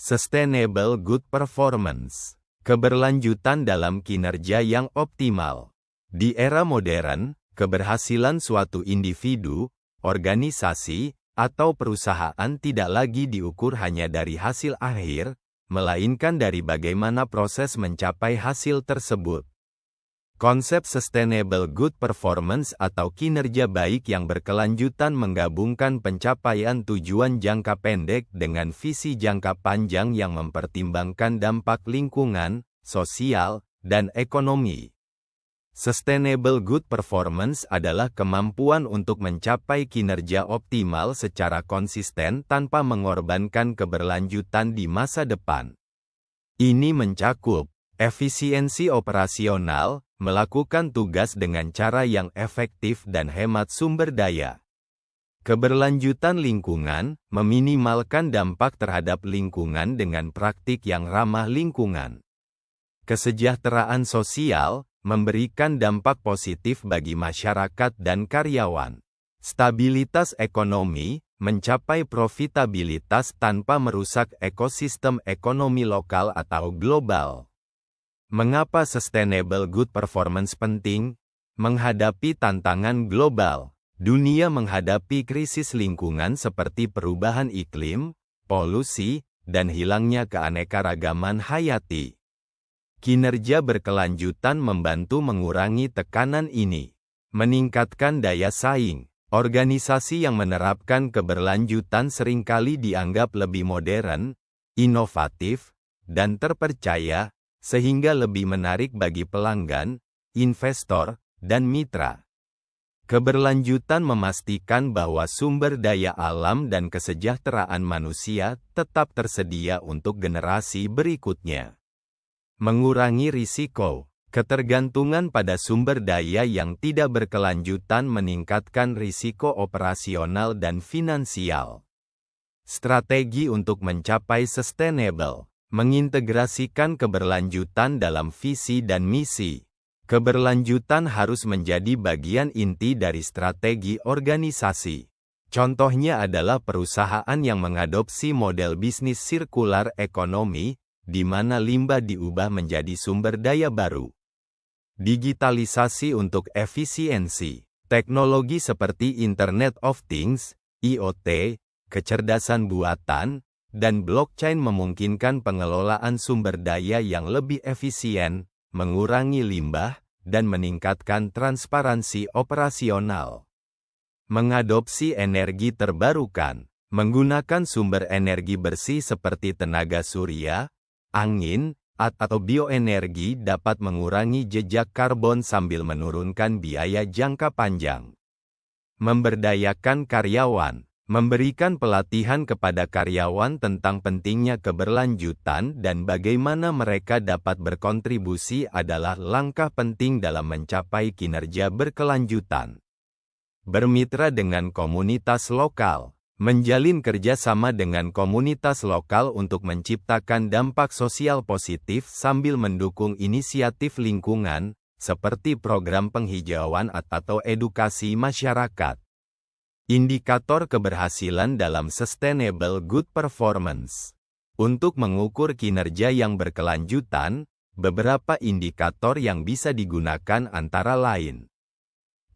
Sustainable Good Performance. Keberlanjutan dalam kinerja yang optimal. Di era modern, keberhasilan suatu individu, organisasi, atau perusahaan tidak lagi diukur hanya dari hasil akhir, melainkan dari bagaimana proses mencapai hasil tersebut. Konsep Sustainable Good Performance atau kinerja baik yang berkelanjutan menggabungkan pencapaian tujuan jangka pendek dengan visi jangka panjang yang mempertimbangkan dampak lingkungan, sosial, dan ekonomi. Sustainable Good Performance adalah kemampuan untuk mencapai kinerja optimal secara konsisten tanpa mengorbankan keberlanjutan di masa depan. Ini mencakup efisiensi operasional, melakukan tugas dengan cara yang efektif dan hemat sumber daya. Keberlanjutan lingkungan, meminimalkan dampak terhadap lingkungan dengan praktik yang ramah lingkungan. Kesejahteraan sosial, memberikan dampak positif bagi masyarakat dan karyawan. Stabilitas ekonomi, mencapai profitabilitas tanpa merusak ekosistem ekonomi lokal atau global. Mengapa Sustainable Good Performance penting? Menghadapi tantangan global, dunia menghadapi krisis lingkungan seperti perubahan iklim, polusi, dan hilangnya keanekaragaman hayati. Kinerja berkelanjutan membantu mengurangi tekanan ini, meningkatkan daya saing. Organisasi yang menerapkan keberlanjutan seringkali dianggap lebih modern, inovatif, dan terpercaya, sehingga lebih menarik bagi pelanggan, investor, dan mitra. Keberlanjutan memastikan bahwa sumber daya alam dan kesejahteraan manusia tetap tersedia untuk generasi berikutnya. Mengurangi risiko. Ketergantungan pada sumber daya yang tidak berkelanjutan meningkatkan risiko operasional dan finansial. Strategi untuk mencapai sustainable. Mengintegrasikan keberlanjutan dalam visi dan misi. Keberlanjutan harus menjadi bagian inti dari strategi organisasi. Contohnya adalah perusahaan yang mengadopsi model bisnis sirkular ekonomi, di mana limbah diubah menjadi sumber daya baru. Digitalisasi untuk efisiensi. Teknologi seperti Internet of Things, IoT, kecerdasan buatan, dan blockchain memungkinkan pengelolaan sumber daya yang lebih efisien, mengurangi limbah, dan meningkatkan transparansi operasional. Mengadopsi energi terbarukan, menggunakan sumber energi bersih seperti tenaga surya, angin, atau bioenergi dapat mengurangi jejak karbon sambil menurunkan biaya jangka panjang. Memberdayakan karyawan. Memberikan pelatihan kepada karyawan tentang pentingnya keberlanjutan dan bagaimana mereka dapat berkontribusi adalah langkah penting dalam mencapai kinerja berkelanjutan. Bermitra dengan komunitas lokal. Menjalin kerjasama dengan komunitas lokal untuk menciptakan dampak sosial positif sambil mendukung inisiatif lingkungan, seperti program penghijauan atau edukasi masyarakat. Indikator keberhasilan dalam Sustainable Good Performance. Untuk mengukur kinerja yang berkelanjutan, beberapa indikator yang bisa digunakan antara lain.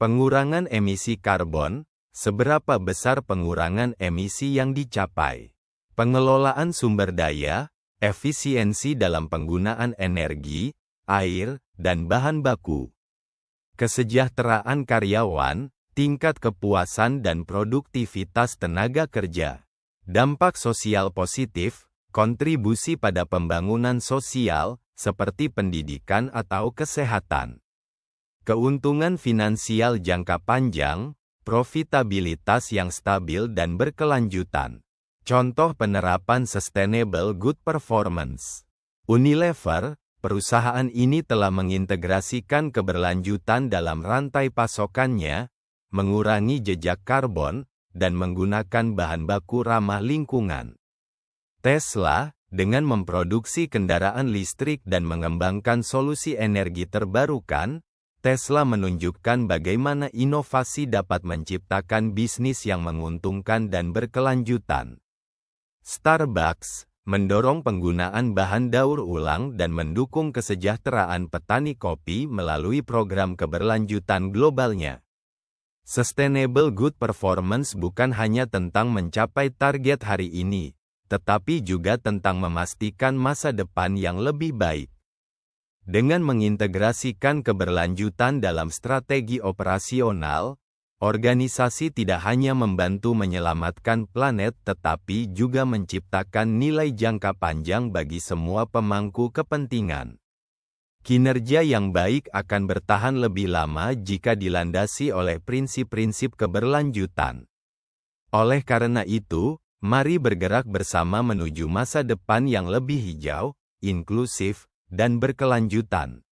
Pengurangan emisi karbon, seberapa besar pengurangan emisi yang dicapai. Pengelolaan sumber daya, efisiensi dalam penggunaan energi, air, dan bahan baku. Kesejahteraan karyawan, tingkat kepuasan dan produktivitas tenaga kerja. Dampak sosial positif, kontribusi pada pembangunan sosial, seperti pendidikan atau kesehatan. Keuntungan finansial jangka panjang, profitabilitas yang stabil dan berkelanjutan. Contoh penerapan Sustainable Good Performance. Unilever, perusahaan ini telah mengintegrasikan keberlanjutan dalam rantai pasokannya, mengurangi jejak karbon, dan menggunakan bahan baku ramah lingkungan. Tesla, dengan memproduksi kendaraan listrik dan mengembangkan solusi energi terbarukan, Tesla menunjukkan bagaimana inovasi dapat menciptakan bisnis yang menguntungkan dan berkelanjutan. Starbucks, mendorong penggunaan bahan daur ulang dan mendukung kesejahteraan petani kopi melalui program keberlanjutan globalnya. Sustainable Good Performance bukan hanya tentang mencapai target hari ini, tetapi juga tentang memastikan masa depan yang lebih baik. Dengan mengintegrasikan keberlanjutan dalam strategi operasional, organisasi tidak hanya membantu menyelamatkan planet tetapi juga menciptakan nilai jangka panjang bagi semua pemangku kepentingan. Kinerja yang baik akan bertahan lebih lama jika dilandasi oleh prinsip-prinsip keberlanjutan. Oleh karena itu, mari bergerak bersama menuju masa depan yang lebih hijau, inklusif, dan berkelanjutan.